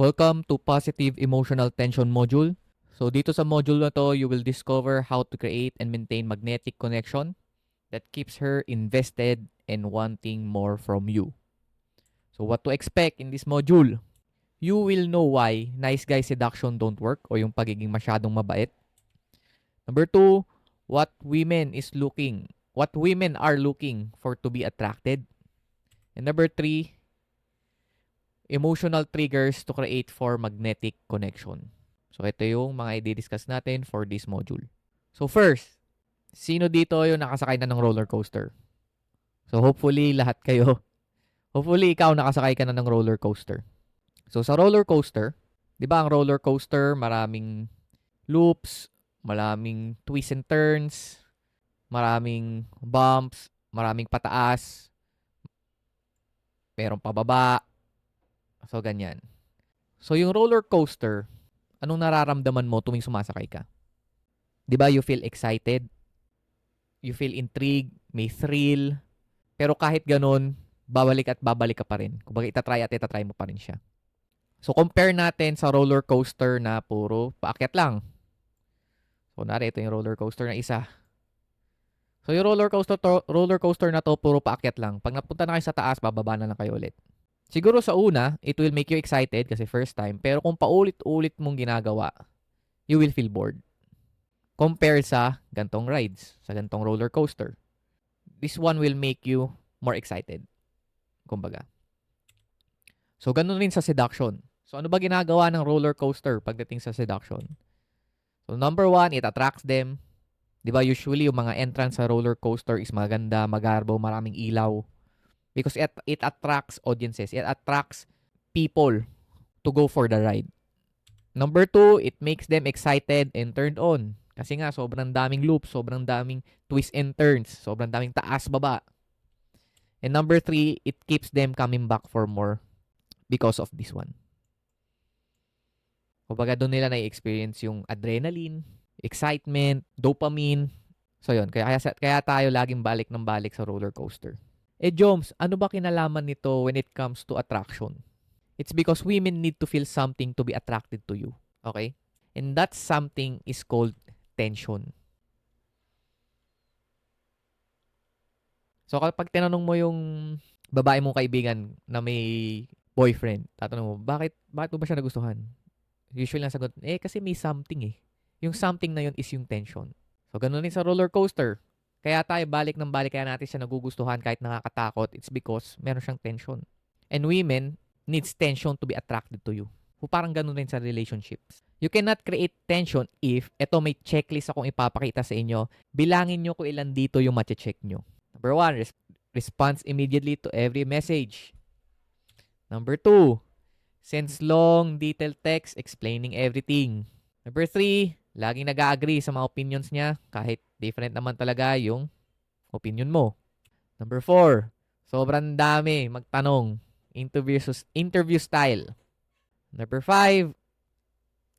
Welcome to Positive Emotional Tension Module. So dito sa module na to, you will discover how to create and maintain magnetic connection that keeps her invested and wanting more from you. So what to expect in this module? You will know why nice guy seduction don't work o yung pagiging masyadong mabait. Number 2, what women are looking for to be attracted. And number 3, emotional triggers to create for magnetic connection. So ito yung mga i-discuss natin for this module. So first, sino dito yung nakasakay na ng roller coaster? So hopefully lahat kayo. Hopefully ikaw nakasakay ka na ng roller coaster. So sa roller coaster, 'di ba ang roller coaster maraming loops, maraming twists and turns, maraming bumps, maraming pataas, merong pababa. So ganyan. So yung roller coaster, anong nararamdaman mo tuwing sumasakay ka? 'Di ba you feel excited? You feel intrigued, may thrill. Pero kahit ganun, babalik at babalik ka pa rin. Kumbaga itatry mo pa rin siya. So compare natin sa roller coaster na puro paakyat lang. So nari ito yung roller coaster na isa. So yung roller coaster na to puro paakyat lang. Pag napunta na kayo sa taas, bababa na lang kayo ulit. Siguro sa una, it will make you excited kasi first time. Pero kung paulit-ulit mong ginagawa, you will feel bored. Compare sa gantong rides, sa gantong roller coaster. This one will make you more excited. Kumbaga. So ganun rin sa seduction. So ano ba ginagawa ng roller coaster pagdating sa seduction? So number 1, it attracts them. 'Di ba usually yung mga entrance sa roller coaster is maganda, magarbo, maraming ilaw. Because it attracts audiences. It attracts people to go for the ride. Number 2, it makes them excited and turned on. Kasi nga, sobrang daming loops, sobrang daming twists and turns, sobrang daming taas, baba. And number 3, it keeps them coming back for more because of this one. Kumbaga doon nila na-experience yung adrenaline, excitement, dopamine. So yun, kaya tayo laging balik ng balik sa roller coaster. Joms, ano ba kinalaman nito when it comes to attraction? It's because women need to feel something to be attracted to you. Okay? And that something is called tension. So kapag tinanong mo yung babae mong kaibigan na may boyfriend, tatanong mo, bakit mo ba siya nagustuhan? Usually lang sagot, kasi may something eh. Yung something na yun is yung tension. So ganun din sa roller coaster. Kaya tayo balik ng balik, kaya natin siya nagugustuhan kahit nakakatakot. It's because meron siyang tension. And women needs tension to be attracted to you. So parang ganun rin sa relationships. You cannot create tension if, eto may checklist akong ipapakita sa inyo, bilangin nyo kung ilan dito yung mache-check nyo. Number 1, response immediately to every message. Number 2, sends long, detailed text explaining everything. Number 3, laging nag-agree sa mga opinions niya kahit different naman talaga yung opinion mo. Number 4, sobrang dami magtanong. Interview style. Number 5,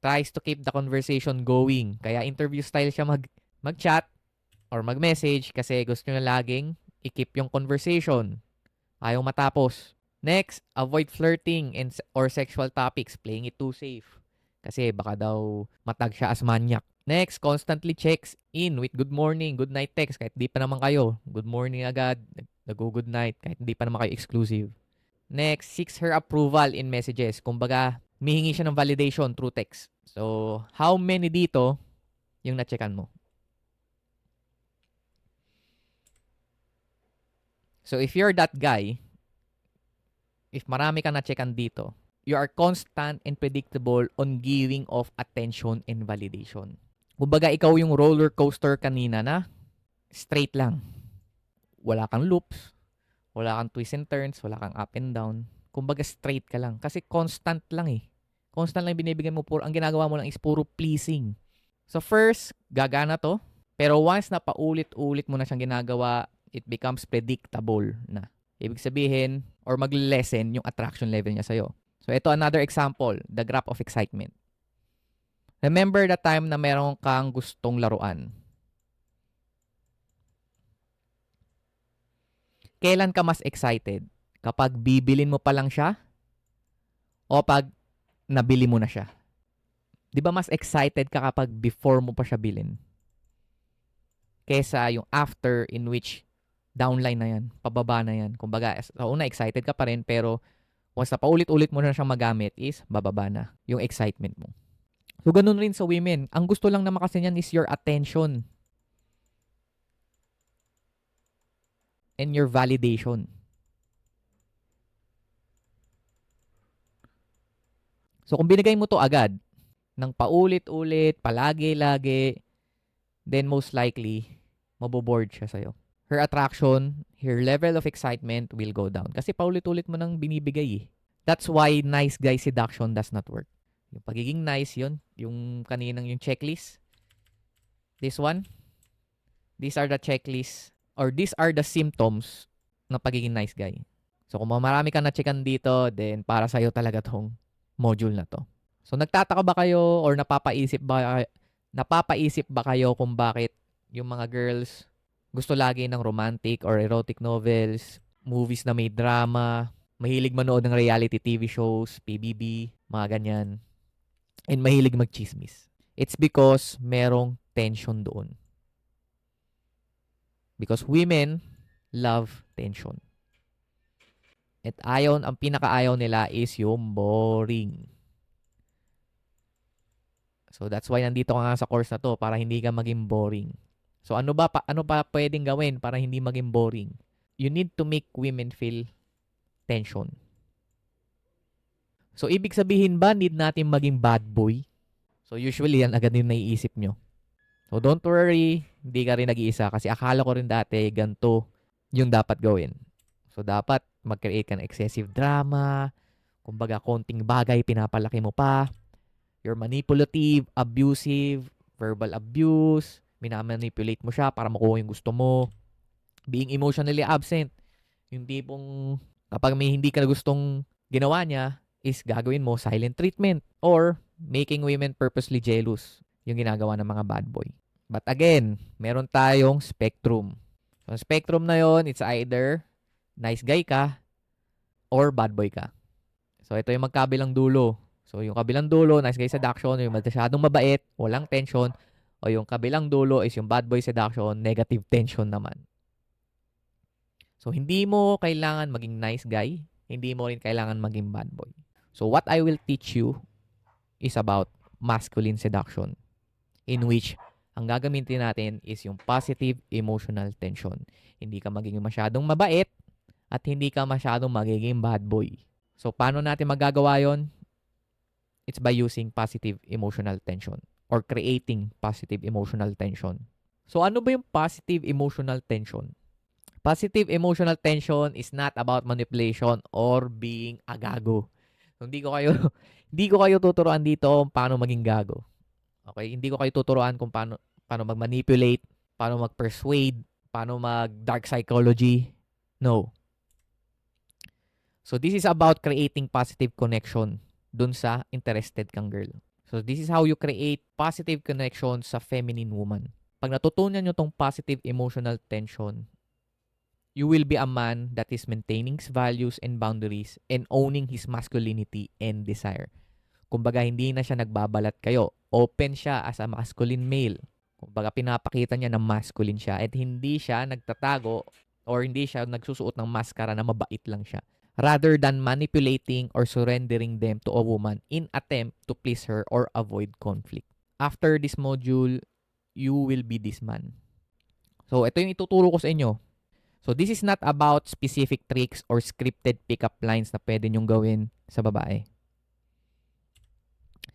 tries to keep the conversation going. Kaya interview style siya mag-chat or mag-message kasi gusto niya laging i-keep yung conversation. Ayaw matapos. Next, avoid flirting or sexual topics, playing it too safe. Kasi baka daw matag siya as manyak. Next, constantly checks in with good morning, good night text kahit di pa naman kayo. Good morning agad, nag-good night kahit hindi pa naman kayo exclusive. Next, seeks her approval in messages. Kumbaga, mihingi siya ng validation through text. So, how many dito yung na-checkan mo? So, if you're that guy, if marami kang na-checkan dito, you are constant and predictable on giving of attention and validation. Kumbaga, ikaw yung roller coaster kanina na straight lang. Wala kang loops, wala kang twists and turns, wala kang up and down. Kumbaga, straight ka lang. Kasi constant lang eh. Constant lang binibigyan mo. Ang ginagawa mo lang is puro pleasing. So first, gagana to. Pero once na paulit-ulit mo na siyang ginagawa, it becomes predictable na. Ibig sabihin, or mag-lessen yung attraction level niya sa'yo. So ito another example, the graph of excitement. Remember the time na meron kang gustong laruan. Kailan ka mas excited? Kapag bibilin mo pa lang siya? O pag nabili mo na siya. Di ba mas excited ka kapag before mo pa siya bilhin? Kesa yung after in which downline na yan, pababa na yan. Kumbaga, sa una excited ka pa rin pero once na paulit-ulit mo na siyang magamit is bababa na yung excitement mo. So, ganun rin sa women. Ang gusto lang naman kasi niyan is your attention and your validation. So, kung binigay mo to agad, ng paulit-ulit, palagi-lagi, then most likely, maboboard siya sa'yo. Her attraction, her level of excitement will go down. Kasi paulit-ulit mo nang binibigay eh. That's why nice guy seduction does not work. Yung pagiging nice yun, yung kaninang yung checklist. This one, these are the checklists or these are the symptoms ng pagiging nice guy. So kung marami kang na-checkan dito, then para sa'yo talaga tong module na to. So nagtataka ba kayo or napapaisip ba kayo kung bakit yung mga girls gusto lagi ng romantic or erotic novels, movies na may drama, mahilig manood ng reality TV shows, PBB, mga ganyan, and mahilig magchismis? It's because merong tension doon. Because women love tension. At ang pinakaayaw nila is yung boring. So that's why nandito ka nga sa course na to, para hindi ka maging boring. So ano pa pwedeng gawin para hindi maging boring? You need to make women feel tension. So ibig sabihin ba need natin maging bad boy? So usually yan agad yung naiisip nyo. So don't worry, hindi ka rin nag-iisa kasi akala ko rin dati ganito yung dapat gawin. So dapat mag-create ka ng excessive drama, kumbaga konting bagay pinapalaki mo pa. You're manipulative, abusive, verbal abuse, minamanipulate mo siya para makuha yung gusto mo. Being emotionally absent, yung tipong kapag may hindi ka gustong ginawa niya, is gagawin mo silent treatment or making women purposely jealous, yung ginagawa ng mga bad boy. But again, meron tayong spectrum. So, spectrum na yon, it's either nice guy ka or bad boy ka. So, ito yung magkabilang dulo. So, yung kabilang dulo, nice guy seduction, yung masyadong mabait, walang tension. O yung kabilang dulo is yung bad boy seduction, negative tension naman. So, hindi mo kailangan maging nice guy. Hindi mo rin kailangan maging bad boy. So, what I will teach you is about masculine seduction, in which ang gagamitin natin is yung positive emotional tension. Hindi ka magiging masyadong mabait at hindi ka masyadong magiging bad boy. So, paano natin magagawa yon? It's by using positive emotional tension or creating positive emotional tension. So, ano ba yung positive emotional tension? Positive emotional tension is not about manipulation or being a gago. So, hindi ko kayo tuturuan dito kung paano maging gago. Okay? Hindi ko kayo tuturuan kung paano mag-manipulate, paano mag-persuade, paano mag-dark psychology. No. So, this is about creating positive connection dun sa interested kang girl. So, this is how you create positive connection sa feminine woman. Pag natutunan nyo tong positive emotional tension, you will be a man that is maintaining his values and boundaries and owning his masculinity and desire. Kumbaga, hindi na siya nagbabalat kayo. Open siya as a masculine male. Kumbaga, pinapakita niya na masculine siya at hindi siya nagtatago or hindi siya nagsusuot ng maskara na mabait lang siya. Rather than manipulating or surrendering them to a woman in attempt to please her or avoid conflict. After this module, you will be this man. So, ito yung ituturo ko sa inyo. So, this is not about specific tricks or scripted pickup lines na pwede nyong gawin sa babae.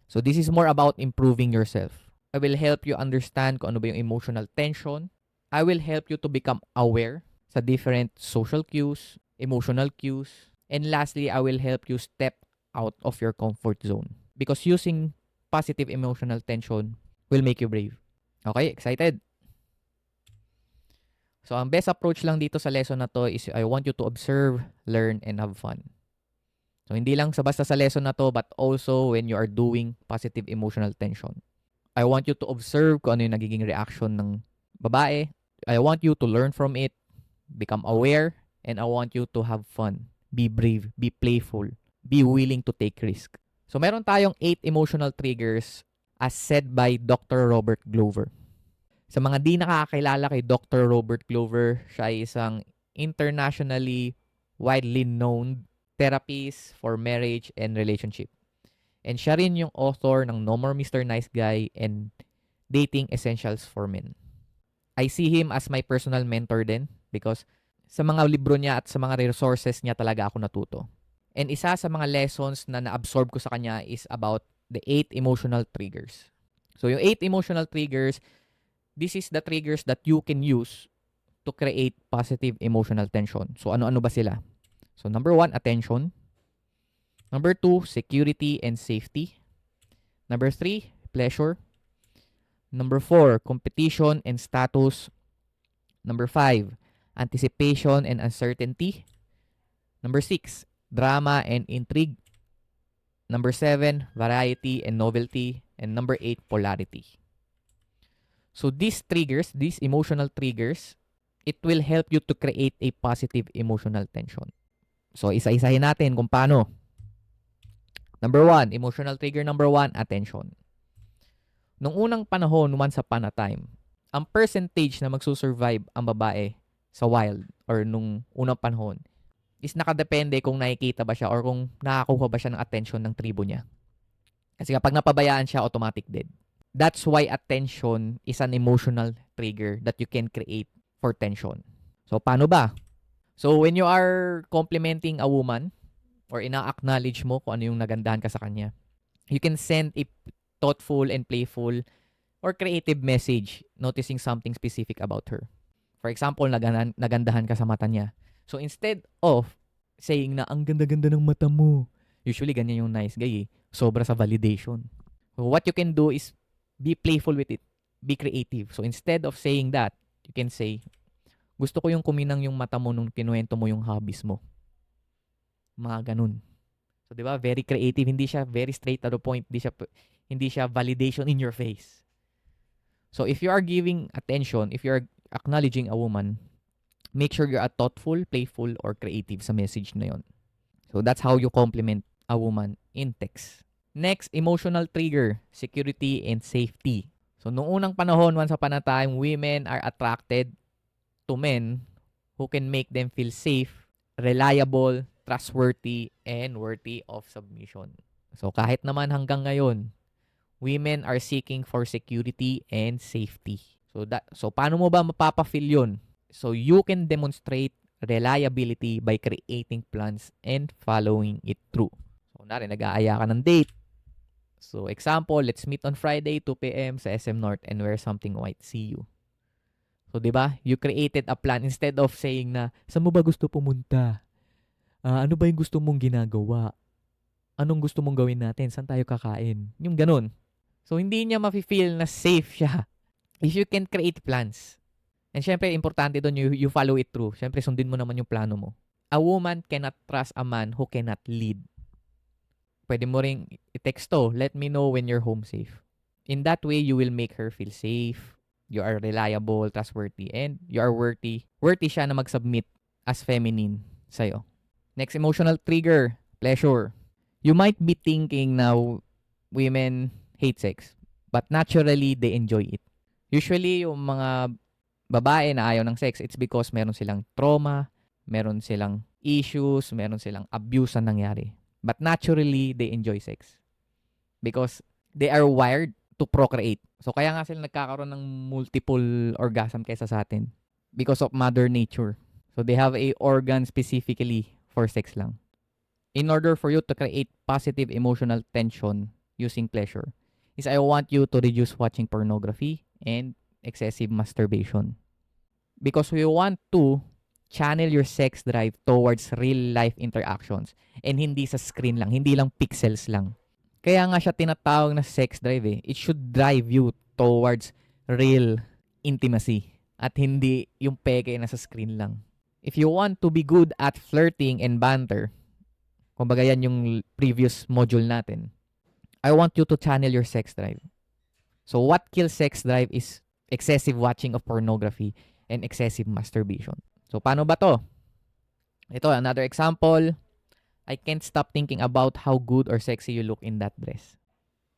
So, this is more about improving yourself. I will help you understand kung ano ba yung emotional tension. I will help you to become aware sa different social cues, emotional cues. And lastly, I will help you step out of your comfort zone. Because using positive emotional tension will make you brave. Okay, excited? So, ang best approach lang dito sa lesson na to is I want you to observe, learn, and have fun. So, hindi lang basta sa lesson na to, but also when you are doing positive emotional tension. I want you to observe kung ano yung nagiging reaction ng babae. I want you to learn from it, become aware, and I want you to have fun. Be brave, be playful, be willing to take risk. So meron tayong 8 emotional triggers as said by Dr. Robert Glover. Sa mga di nakakakilala kay Dr. Robert Glover, siya ay isang internationally widely known therapist for marriage and relationship. And siya rin yung author ng No More Mr. Nice Guy and Dating Essentials for Men. I see him as my personal mentor din because sa mga libro niya at sa mga resources niya talaga ako natuto. And isa sa mga lessons na na-absorb ko sa kanya is about the 8 emotional triggers. So yung 8 emotional triggers, this is the triggers that you can use to create positive emotional tension. So ano-ano ba sila? So number 1, attention. Number 2, security and safety. Number 3, pleasure. Number 4, competition and status. Number 5, anticipation and uncertainty. Number 6, drama and intrigue. Number 7, variety and novelty. And number 8, polarity. So these triggers, these emotional triggers, it will help you to create a positive emotional tension. So isa-isahin natin kung paano. Number 1, emotional trigger number 1, attention. Nung unang panahon, once upon a time, ang percentage na magsusurvive ang babae sa wild or nung unang panahon is nakadepende kung nakikita ba siya or kung nakakuha ba siya ng attention ng tribo niya. Kasi kapag napabayaan siya, automatic dead. That's why attention is an emotional trigger that you can create for tension. So, paano ba? So, when you are complimenting a woman or ina-acknowledge mo kung ano yung nagandahan ka sa kanya, you can send a thoughtful and playful or creative message noticing something specific about her. For example, nagandahan ka sa mata niya. So, instead of saying na, ang ganda-ganda ng mata mo, usually ganyan yung nice guy eh. Sobra sa validation. So, what you can do is be playful with it. Be creative. So, instead of saying that, you can say, gusto ko yung kuminang yung mata mo nung kinuwento mo yung hobbies mo. Mga ganun. So, di ba? Very creative. Hindi siya very straight to the point. Hindi siya validation in your face. So, if you are giving attention, if you are acknowledging a woman, make sure you're thoughtful, playful, or creative sa message na yon. So, that's how you compliment a woman in text. Next, emotional trigger, security and safety. So, noong unang panahon, once upon a time, women are attracted to men who can make them feel safe, reliable, trustworthy, and worthy of submission. So, kahit naman hanggang ngayon, women are seeking for security and safety. So paano mo ba mapapa-feel yun? So, you can demonstrate reliability by creating plans and following it through. So, nag-aaya ka ng date. So, example, let's meet on Friday, 2 p.m. sa SM North and wear something white. See you. So, di ba? You created a plan instead of saying na, saan mo ba gusto pumunta? Ano ba yung gusto mong ginagawa? Anong gusto mong gawin natin? Saan tayo kakain? Yung ganun. So, hindi niya mafe-feel na safe siya if you can create plans. And syempre, importante doon, you follow it through. Syempre, sundin mo naman yung plano mo. A woman cannot trust a man who cannot lead. Pwede mo ring i-text to, let me know when you're home safe. In that way, you will make her feel safe. You are reliable, trustworthy, and you are worthy. Worthy siya na mag-submit as feminine sa'yo. Next emotional trigger, pleasure. You might be thinking now women hate sex, but naturally, they enjoy it. Usually, yung mga babae na ayaw ng sex, it's because meron silang trauma, meron silang issues, meron silang abuse na nangyari. But naturally, they enjoy sex. Because they are wired to procreate. So, kaya nga sila nagkakaroon ng multiple orgasm kaysa sa atin. Because of mother nature. So, they have a organ specifically for sex lang. In order for you to create positive emotional tension using pleasure, is I want you to reduce watching pornography and excessive masturbation. Because we want to channel your sex drive towards real life interactions and hindi sa screen lang, hindi lang pixels lang. Kaya nga siya tinatawag na sex drive eh. It should drive you towards real intimacy at hindi yung peke na sa screen lang. If you want to be good at flirting and banter, kumbaga yan yung previous module natin, I want you to channel your sex drive. So what kills sex drive is excessive watching of pornography and excessive masturbation. So paano ba to? Ito, another example. I can't stop thinking about how good or sexy you look in that dress.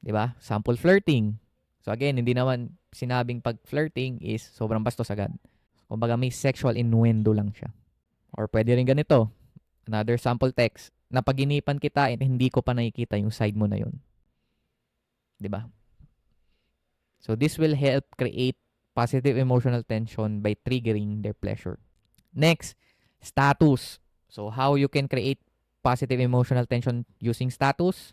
'Di ba? Sample flirting. So again, hindi naman sinabing pag flirting is sobrang bastos agad. Kumbaga may sexual innuendo lang siya. Or pwede rin ganito. Another sample text. Napaginipan kita and hindi ko pa nakikita yung side mo na yun. 'Di ba? So this will help create positive emotional tension by triggering their pleasure. Next, status. So how you can create positive emotional tension using status?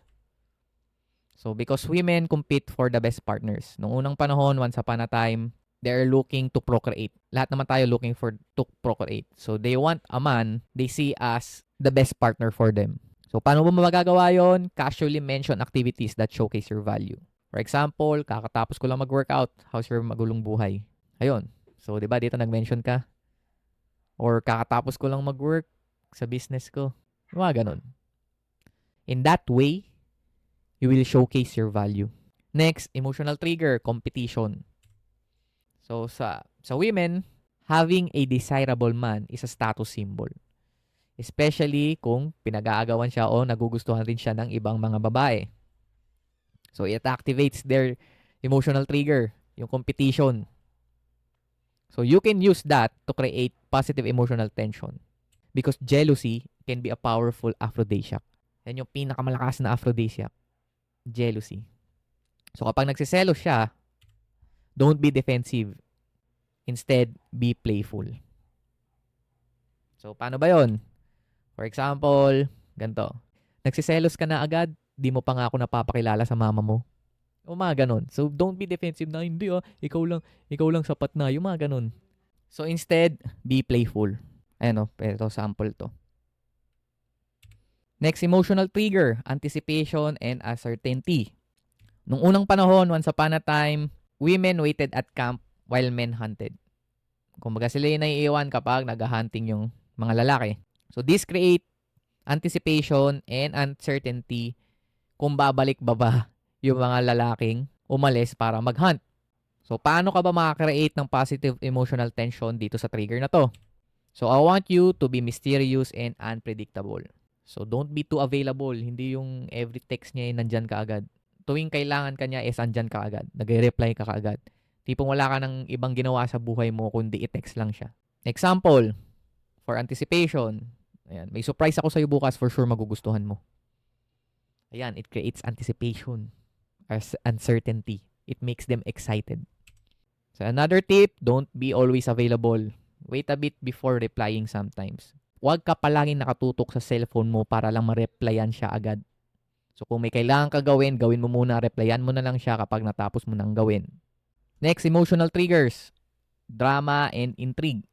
So because women compete for the best partners. Noong unang panahon, once upon a time, they're looking to procreate. Lahat naman tayo looking for to procreate. So they want a man they see as the best partner for them. So paano mo magagawa yon? Casually mention activities that showcase your value. For example, kakatapos ko lang mag-workout. How's your magulong buhay? Ayun. So, di ba, dito nag-mention ka? Or kakatapos ko lang mag-work sa business ko. Mga ganun. In that way, you will showcase your value. Next, emotional trigger, competition. So, sa women, having a desirable man is a status symbol. Especially kung pinag-aagawan siya o nagugustuhan rin siya ng ibang mga babae. So, it activates their emotional trigger, yung competition. So, you can use that to create positive emotional tension. Because jealousy can be a powerful aphrodisiac. Yan yung pinakamalakas na aphrodisiac. Jealousy. So, kapag nagsiselos siya, don't be defensive. Instead, be playful. So, paano ba yon? For example, ganito. Nagsiselos ka na agad, di mo pa nga ako napapakilala sa mama mo. O mga ganun. So, don't be defensive na, hindi ikaw lang sapat na. Yung mga ganun. So, instead, be playful. Ayan o, pero sample to. Next, emotional trigger, anticipation and uncertainty. Nung unang panahon, once upon a time, women waited at camp while men hunted. Kumbaga sila yung naiiwan kapag nag-hunting yung mga lalaki. So, this create anticipation and uncertainty kung babalik ba yung mga lalaking umalis para mag-hunt. So, paano ka ba makakreate ng positive emotional tension dito sa trigger na to? So, I want you to be mysterious and unpredictable. So, don't be too available. Hindi yung every text niya ay nandyan ka agad. Tuwing kailangan ka niya is andyan ka agad. Nag-reply ka kaagad. Tipong wala ka ng ibang ginawa sa buhay mo kundi i-text lang siya. Example, for anticipation. Ayan, may surprise ako sa'yo bukas, for sure magugustuhan mo. Ayan, it creates anticipation as uncertainty. It makes them excited. So another tip, don't be always available. Wait a bit before replying sometimes. Huwag ka palaging nakatutok sa cellphone mo para lang ma-replyan siya agad. So kung may kailangan ka gawin, gawin mo muna, replyan mo na lang siya kapag natapos mo nang gawin. Next, emotional triggers, drama and intrigue.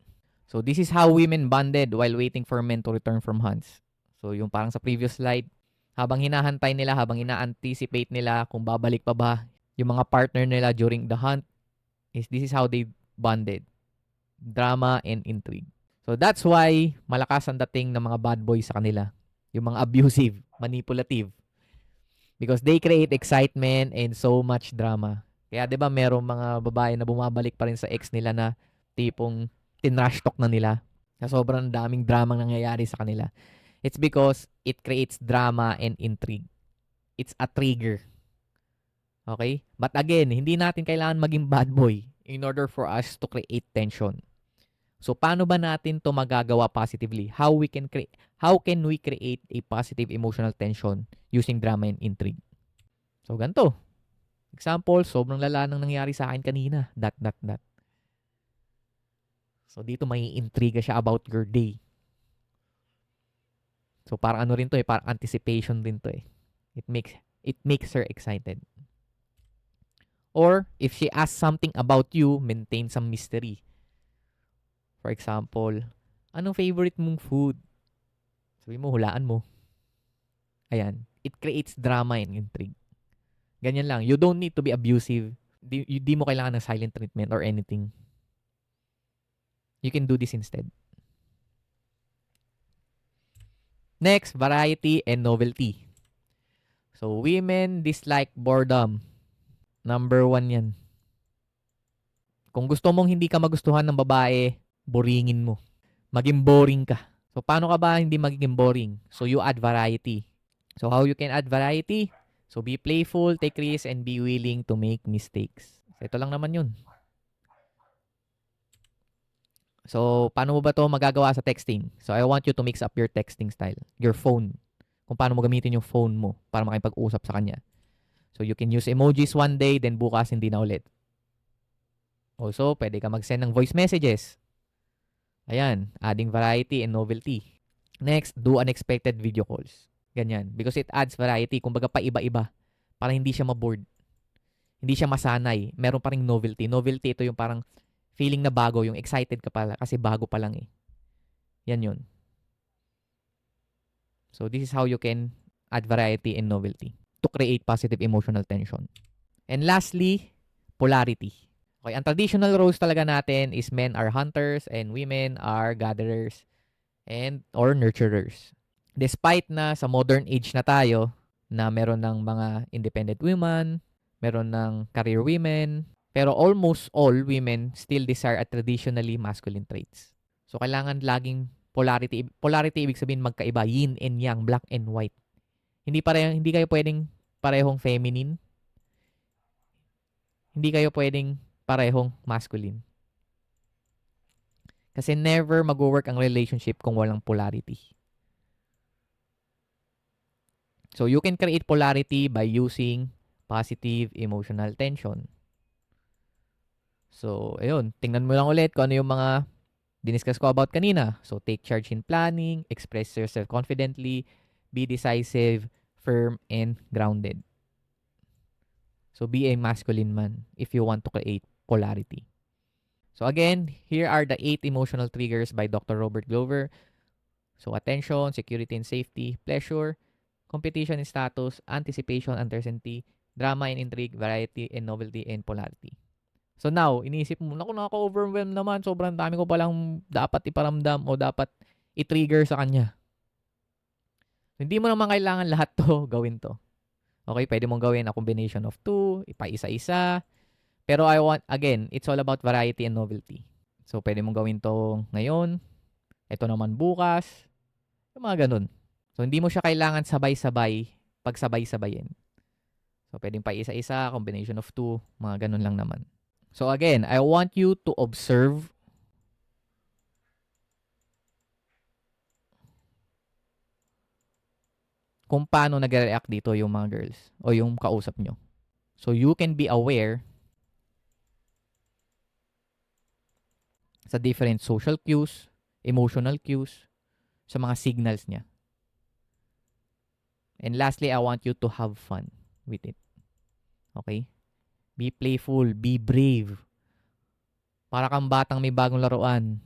So this is how women bonded while waiting for men to return from hunts. So yung parang sa previous slide, habang hinahantay nila, habang ina-anticipate nila kung babalik pa ba yung mga partner nila during the hunt, this is how they bonded. Drama and intrigue. So that's why malakas ang dating ng mga bad boys sa kanila. Yung mga abusive, manipulative. Because they create excitement and so much drama. Kaya 'di ba merong mga babae na bumabalik pa rin sa ex nila na tipong tinrash talk na nila. Na sobrang daming drama nangyayari sa kanila. It's because it creates drama and intrigue. It's a trigger. Okay? But again, hindi natin kailangan maging bad boy in order for us to create tension. So paano ba natin to magagawa positively? How can we create a positive emotional tension using drama and intrigue? So ganito. Example, sobrang lala nang nangyari sa akin kanina. That. So dito may intriga siya about your day. So parang ano rin to parang anticipation din to It makes her excited. Or if she asks something about you, maintain some mystery. For example, anong favorite mong food? Sabi mo, hulaan mo. Ayan. It creates drama and intrigue. Ganyan lang. You don't need to be abusive. Di mo kailangan ng silent treatment or anything. You can do this instead. Next, variety and novelty. So, women dislike boredom. Number 1 yan. Kung gusto mong hindi ka magustuhan ng babae, boringin mo. Maging boring ka. So, paano ka ba hindi magiging boring? So, you add variety. So, how you can add variety? So, be playful, take risks, and be willing to make mistakes. So, ito lang naman yun. So, paano mo ba to magagawa sa texting? So, I want you to mix up your texting style. Your phone. Kung paano mo gamitin yung phone mo para makipag-usap sa kanya. So, you can use emojis one day, then bukas hindi na ulit. Also, pwede ka mag-send ng voice messages. Ayan, adding variety and novelty. Next, do unexpected video calls. Ganyan. Because it adds variety. Kumbaga pa iba-iba. Para hindi siya maboard. Hindi siya masanay. Meron pa ring novelty. Novelty, ito yung parang feeling na bago. Yung excited ka pala kasi bago pa lang eh. Yan yun. So, this is how you can add variety and novelty to create positive emotional tension. And lastly, polarity. Okay, ang traditional roles talaga natin is men are hunters and women are gatherers and or nurturers. Despite na sa modern age na tayo na meron ng mga independent women, meron ng career women, pero almost all women still desire a traditionally masculine traits. So kailangan laging polarity. Polarity ibig sabihin magkaiba, yin and yang, black and white. Hindi kayo pwedeng parehong feminine. Hindi kayo pwedeng parehong masculine. Kasi never mag-work ang relationship kung walang polarity. So, you can create polarity by using positive emotional tension. So, ayun. Tingnan mo lang ulit kung ano yung mga diniscuss ko about kanina. So, take charge in planning, express yourself confidently, be decisive, firm, and grounded. So, be a masculine man if you want to create polarity. So, again, here are the 8 emotional triggers by Dr. Robert Glover. So, attention, security and safety, pleasure, competition and status, anticipation, uncertainty, drama and intrigue, variety and novelty, and polarity. So now, iniisip mo, naku, nakaka-overwhelm naman. Sobrang dami ko palang dapat iparamdam o dapat i-trigger sa kanya. Hindi mo naman kailangan lahat to gawin to. Okay, pwede mong gawin a combination of 2, ipa-isa-isa. Pero again, it's all about variety and novelty. So, pwede mong gawin to ngayon. Ito naman bukas. Yung mga ganun. So, hindi mo siya kailangan sabay-sabay, pagsabay-sabayin. So, pwedeng pa isa-isa, combination of 2, mga ganun lang naman. So, again, I want you to observe kung paano nag-react dito yung mga girls o yung kausap nyo. So, you can be aware sa different social cues, emotional cues, sa mga signals niya. And lastly, I want you to have fun with it. Okay? Be playful, be brave. Para kang batang may bagong laruan.